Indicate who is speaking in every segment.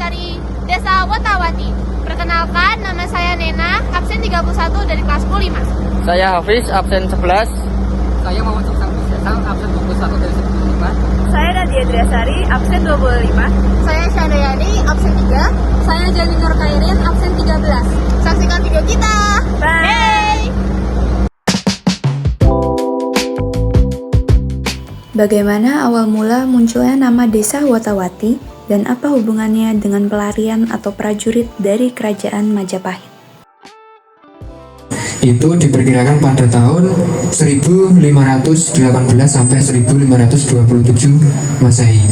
Speaker 1: dari Desa Wotawati. Perkenalkan, nama saya Nena, absen 31 dari kelas 5.
Speaker 2: Saya Hafiz, absen 11.
Speaker 3: Saya Muhammad Suksan Bisyasang, absen 21 dari 15.
Speaker 4: Saya Nadia Driasari, absen 25.
Speaker 1: Saya Syandayani, absen 3.
Speaker 4: Saya Jani Nur Kairin, absen 13.
Speaker 1: Saksikan video kita.
Speaker 4: Bye.
Speaker 5: Bagaimana awal mula munculnya nama Desa Wotawati dan apa hubungannya dengan pelarian atau prajurit dari Kerajaan Majapahit?
Speaker 6: Itu diperkirakan pada tahun 1518 sampai 1527 Masehi.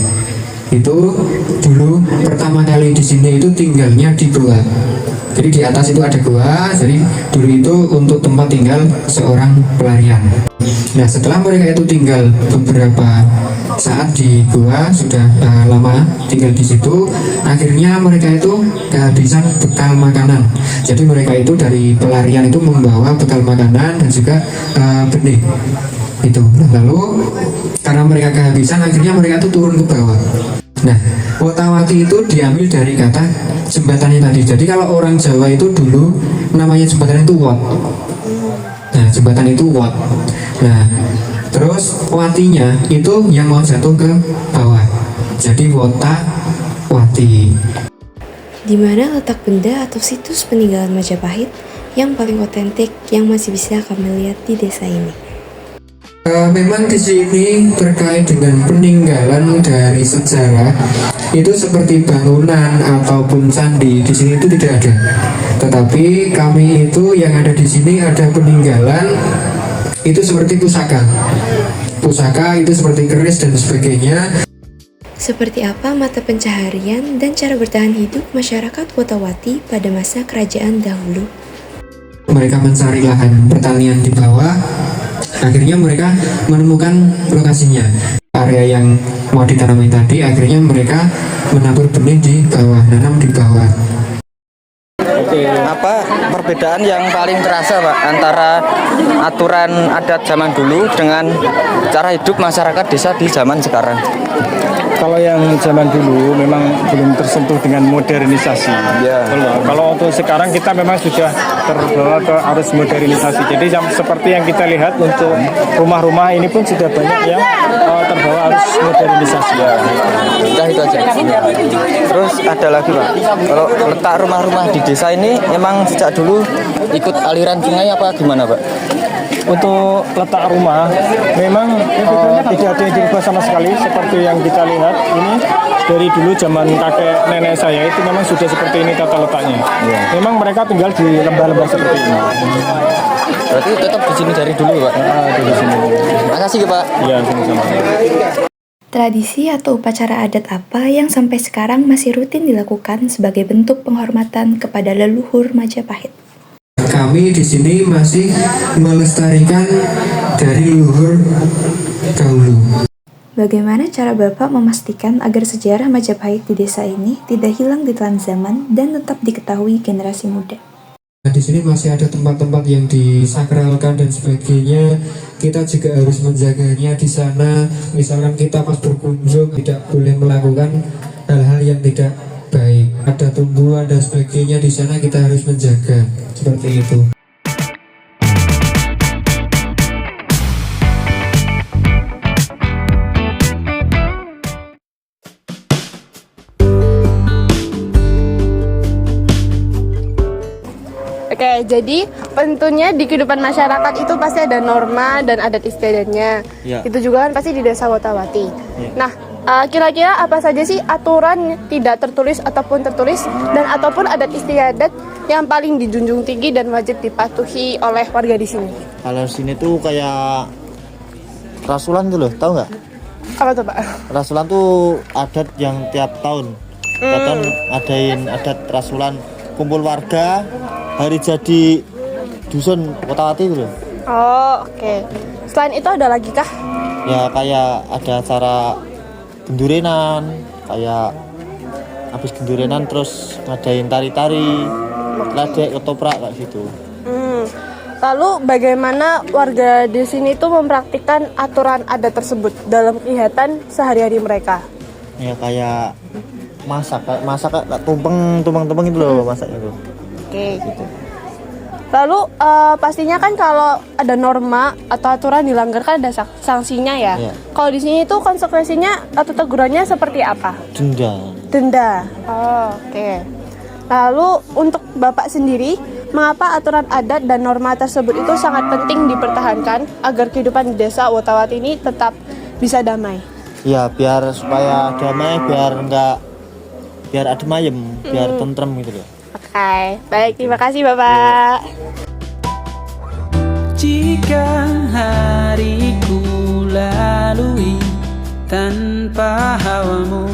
Speaker 6: Itu dulu pertama kali di sini itu tinggalnya di gua. Jadi di atas itu ada gua, jadi dulu itu untuk tempat tinggal seorang pelarian. Nah, setelah mereka itu tinggal beberapa saat di gua, sudah lama tinggal di situ, akhirnya mereka itu kehabisan bekal makanan. Jadi mereka itu dari pelarian itu membawa bekal makanan dan juga benih. Itu. Lalu karena mereka kehabisan, akhirnya mereka itu turun ke bawah. Nah, Wotawati itu diambil dari kata jembatannya tadi. Jadi kalau orang Jawa itu dulu namanya jembatan itu wot. Nah, jembatan itu wot. Nah, terus watinya itu yang mau jatuh ke bawah. Jadi Wotawati.
Speaker 5: Di mana letak benda atau situs peninggalan Majapahit yang paling otentik yang masih bisa kami lihat di desa ini?
Speaker 6: Memang di sini terkait dengan peninggalan dari sejarah itu seperti bangunan ataupun candi di sini itu tidak ada. Tetapi kami itu yang ada di sini ada peninggalan itu seperti pusaka. Pusaka itu seperti keris dan sebagainya.
Speaker 5: Seperti apa mata pencaharian dan cara bertahan hidup masyarakat Wotawati pada masa kerajaan dahulu?
Speaker 6: Mereka mencari lahan pertanian di bawah. Akhirnya mereka menemukan lokasinya. Area yang mau ditanami tadi, akhirnya mereka menabur benih di bawah, nanam di bawah.
Speaker 2: Oke, apa perbedaan yang paling terasa Pak antara aturan adat zaman dulu dengan cara hidup masyarakat desa di zaman sekarang?
Speaker 7: Kalau yang zaman dulu memang belum tersentuh dengan modernisasi.
Speaker 2: Ya.
Speaker 7: Kalau untuk sekarang kita memang sudah terbawa ke arus modernisasi. Jadi seperti yang kita lihat untuk rumah-rumah ini pun sudah banyak yang terbawa arus modernisasi.
Speaker 2: Ya. Udah itu aja. Terus ada lagi Pak. Kalau letak rumah-rumah di desa ini memang sejak dulu ikut aliran sungai apa gimana Pak?
Speaker 7: Untuk letak rumah memang tidak ada yang dirubah sama sekali seperti yang kita lihat ini dari dulu zaman kakek nenek saya itu memang sudah seperti ini tata letaknya. Memang mereka tinggal di lembah-lembah seperti ini.
Speaker 2: Berarti tetap di sini dari dulu Pak?
Speaker 7: Di sini.
Speaker 2: Makasih ya Pak.
Speaker 7: Iya, sama-sama.
Speaker 5: Tradisi atau upacara adat apa yang sampai sekarang masih rutin dilakukan sebagai bentuk penghormatan kepada leluhur Majapahit?
Speaker 6: Kami di sini masih melestarikan dari leluhur dahulu.
Speaker 5: Bagaimana cara Bapak memastikan agar sejarah Majapahit di desa ini tidak hilang di telan zaman dan tetap diketahui generasi muda?
Speaker 6: Di sini masih ada tempat-tempat yang disakralkan dan sebagainya. Kita juga harus menjaganya di sana. Misalkan kita pas berkunjung tidak boleh melakukan hal-hal yang tidak baik. Ada tumbuhan dan sebagainya di sana, kita harus menjaga seperti itu.
Speaker 1: Oke, jadi tentunya di kehidupan masyarakat itu pasti ada norma dan adat istiadatnya.
Speaker 2: Ya.
Speaker 1: Itu juga kan pasti di Desa Wotawati. Nah, kira-kira apa saja sih aturan tidak tertulis ataupun tertulis dan ataupun adat istiadat yang paling dijunjung tinggi dan wajib dipatuhi oleh warga di sini?
Speaker 8: Kalau sini tuh kayak rasulan tuh loh, tahu nggak?
Speaker 1: Apa tuh Pak?
Speaker 8: Rasulan tuh adat yang tiap tahun. Tiap tahun adain adat rasulan kumpul warga hari jadi dusun Wotawati itu loh.
Speaker 1: Oh, oke. Selain itu ada lagi kah?
Speaker 8: Ya kayak ada acara gendurenan, kayak habis gendurenan terus ngadain tari-tari, ledek, ketoprak kayak gitu.
Speaker 1: Lalu bagaimana warga di sini tuh mempraktikkan aturan adat tersebut dalam kegiatan sehari-hari mereka?
Speaker 8: Ya kayak masak kayak tumpeng itu loh masaknya tuh.
Speaker 1: Oke, gitu. Lalu pastinya kan kalau ada norma atau aturan dilanggar kan ada sanksinya ya.
Speaker 8: Iya.
Speaker 1: Kalau di sini itu konsekuensinya atau tegurannya seperti apa? Denda. Oh, oke. Lalu untuk Bapak sendiri, mengapa aturan adat dan norma tersebut itu sangat penting dipertahankan agar kehidupan di desa Wotawati ini tetap bisa damai?
Speaker 8: Ya biar supaya damai, biar adem ayem, biar tentrem gitu loh.
Speaker 1: Oke, baik, terima kasih Bapak.
Speaker 9: Jika hariku lalui tanpa hawamu,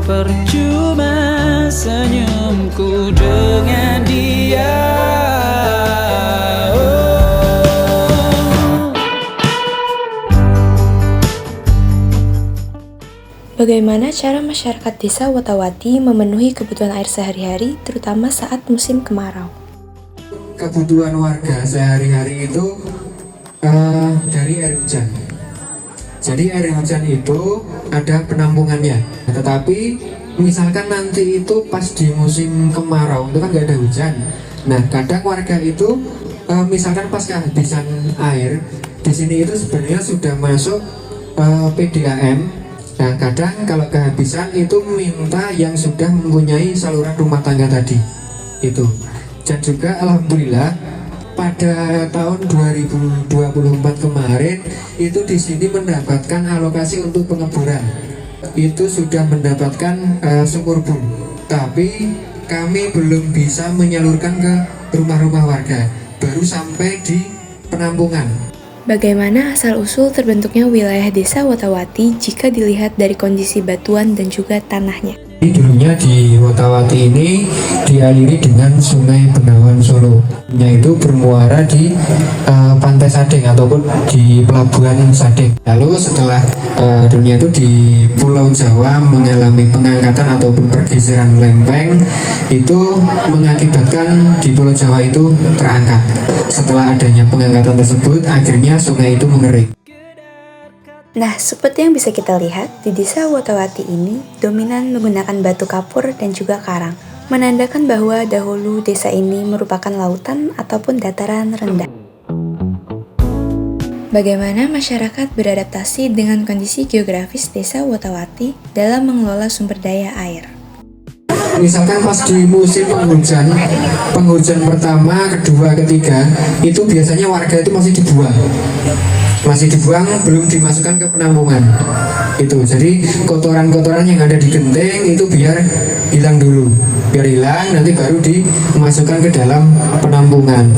Speaker 9: percuma senyumku dengan dia.
Speaker 5: Bagaimana cara masyarakat desa Wotawati memenuhi kebutuhan air sehari-hari, terutama saat musim kemarau?
Speaker 6: Kebutuhan warga sehari-hari itu dari air hujan. Jadi air hujan itu ada penampungannya. Tetapi misalkan nanti itu pas di musim kemarau itu kan nggak ada hujan. Nah kadang warga itu misalkan pas kehabisan air di sini itu sebenarnya sudah masuk PDAM. Nah kadang kalau kehabisan itu minta yang sudah mempunyai saluran rumah tangga tadi itu. Dan juga alhamdulillah pada tahun 2024 kemarin itu di sini mendapatkan alokasi untuk pengeboran. Itu sudah mendapatkan sumur bor. Tapi kami belum bisa menyalurkan ke rumah-rumah warga. Baru sampai di penampungan.
Speaker 5: Bagaimana asal-usul terbentuknya wilayah desa Wotawati jika dilihat dari kondisi batuan dan juga tanahnya?
Speaker 6: Dulunya di Wotawati ini dialiri dengan Sungai Benawan Solo. Yaitu bermuara di Pantai Sadeng ataupun di Pelabuhan Sadeng. Lalu setelah dunia itu di Pulau Jawa mengalami pengangkatan ataupun pergeseran lempeng, itu mengakibatkan di Pulau Jawa itu terangkat. Setelah adanya pengangkatan tersebut, akhirnya sungai itu mengering.
Speaker 5: Nah, seperti yang bisa kita lihat, di desa Wotawati ini dominan menggunakan batu kapur dan juga karang, menandakan bahwa dahulu desa ini merupakan lautan ataupun dataran rendah. Bagaimana masyarakat beradaptasi dengan kondisi geografis desa Wotawati dalam mengelola sumber daya air?
Speaker 6: Misalkan pas di musim penghujan pertama, kedua, ketiga, itu biasanya warga itu masih dibuang, belum dimasukkan ke penampungan. Itu jadi kotoran-kotoran yang ada di genteng itu biar hilang dulu, nanti baru dimasukkan ke dalam penampungan.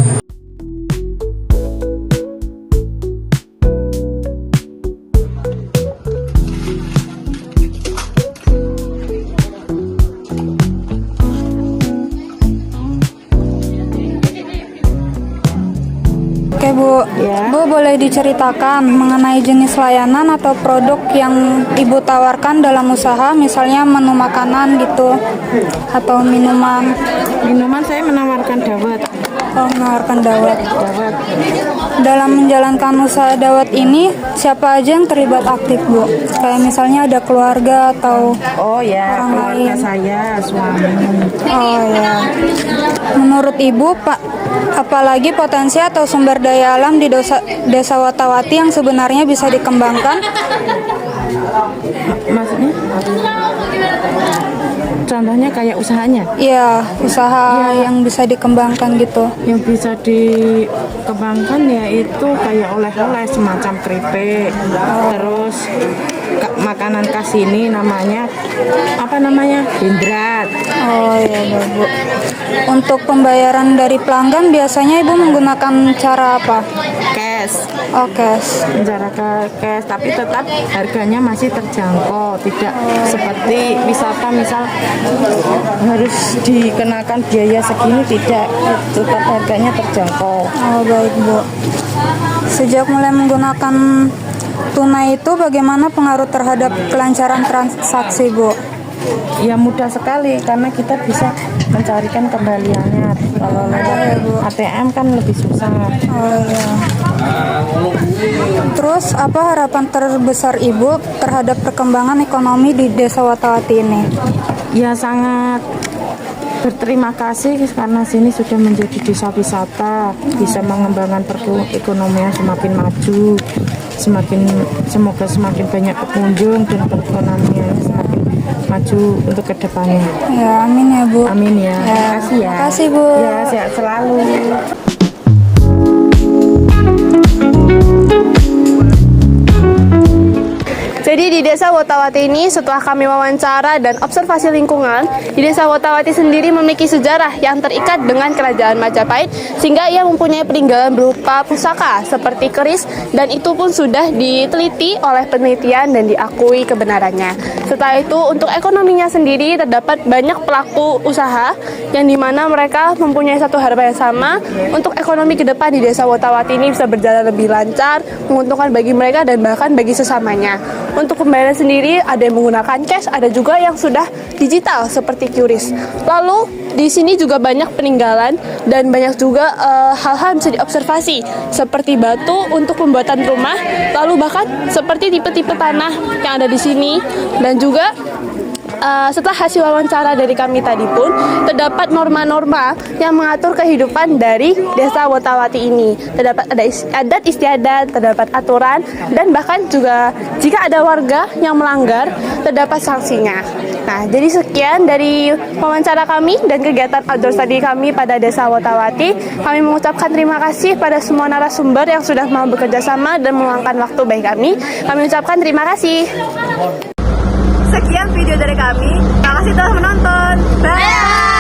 Speaker 10: Oke Bu, Bu boleh diceritakan mengenai jenis layanan atau produk yang Ibu tawarkan dalam usaha, misalnya menu makanan gitu, atau minuman?
Speaker 11: Minuman saya menawarkan dawet.
Speaker 10: Oh, menawarkan dawet. Dalam menjalankan usaha dawet ini, siapa aja yang terlibat aktif Bu? Kayak misalnya ada keluarga atau orang
Speaker 11: keluarga
Speaker 10: lain?
Speaker 11: saya, suami.
Speaker 10: Oh ya. Menurut Ibu, Pak, apalagi potensi atau sumber daya alam di desa Wotawati yang sebenarnya bisa dikembangkan?
Speaker 11: Maksudnya? Contohnya kayak usahanya?
Speaker 10: Iya, usaha yang bisa dikembangkan gitu.
Speaker 11: Yang bisa dikembangkan yaitu kayak oleh-oleh semacam keripik, terus makanan khas ini namanya bindrat.
Speaker 10: Oh iya Bu. Untuk pembayaran dari pelanggan biasanya Ibu menggunakan cara apa?
Speaker 11: Cash.
Speaker 10: Oh, cash.
Speaker 11: Cara cash, tapi tetap harganya masih terjangkau, tidak seperti misal harus dikenakan biaya segini, tidak, tetap harganya terjangkau.
Speaker 10: Oh baik Bu. Sejak mulai menggunakan tunai itu bagaimana pengaruh terhadap kelancaran transaksi Bu?
Speaker 11: Ya mudah sekali karena kita bisa mencarikan kembaliannya. Kalau lewat ATM kan lebih susah.
Speaker 10: Oh iya. Terus apa harapan terbesar Ibu terhadap perkembangan ekonomi di Desa Watawati ini?
Speaker 11: Ya sangat berterima kasih karena sini sudah menjadi desa wisata, bisa mengembangkan perekonomian semakin maju, semoga semakin banyak pengunjung dan perekonomian semakin maju untuk kedepannya.
Speaker 10: Ya, amin ya Bu.
Speaker 11: Amin ya. Terima kasih ya.
Speaker 10: Terima kasih Bu.
Speaker 11: Ya, sehat selalu.
Speaker 1: Jadi di Desa Watawati ini setelah kami wawancara dan observasi lingkungan, di Desa Watawati sendiri memiliki sejarah yang terikat dengan Kerajaan Majapahit sehingga ia mempunyai peninggalan berupa pusaka seperti keris dan itu pun sudah diteliti oleh penelitian dan diakui kebenarannya. Setelah itu untuk ekonominya sendiri terdapat banyak pelaku usaha yang dimana mereka mempunyai satu harapan yang sama untuk ekonomi ke depan di Desa Watawati ini bisa berjalan lebih lancar, menguntungkan bagi mereka dan bahkan bagi sesamanya. Untuk pembayaran sendiri ada yang menggunakan cash, ada juga yang sudah digital seperti QRIS. Lalu di sini juga banyak peninggalan dan banyak juga hal-hal yang bisa diobservasi seperti batu untuk pembuatan rumah, lalu bahkan seperti tipe-tipe tanah yang ada di sini dan juga setelah hasil wawancara dari kami tadi pun terdapat norma-norma yang mengatur kehidupan dari Desa Watawati ini. Terdapat ada adat istiadat, terdapat aturan dan bahkan juga jika ada warga yang melanggar terdapat sanksinya. Nah, jadi sekian dari wawancara kami dan kegiatan outdoor study kami pada Desa Watawati. Kami mengucapkan terima kasih pada semua narasumber yang sudah mau bekerja sama dan meluangkan waktu bagi kami. Kami ucapkan terima kasih.
Speaker 4: Sekian video dari kami. Terima kasih telah menonton. Bye.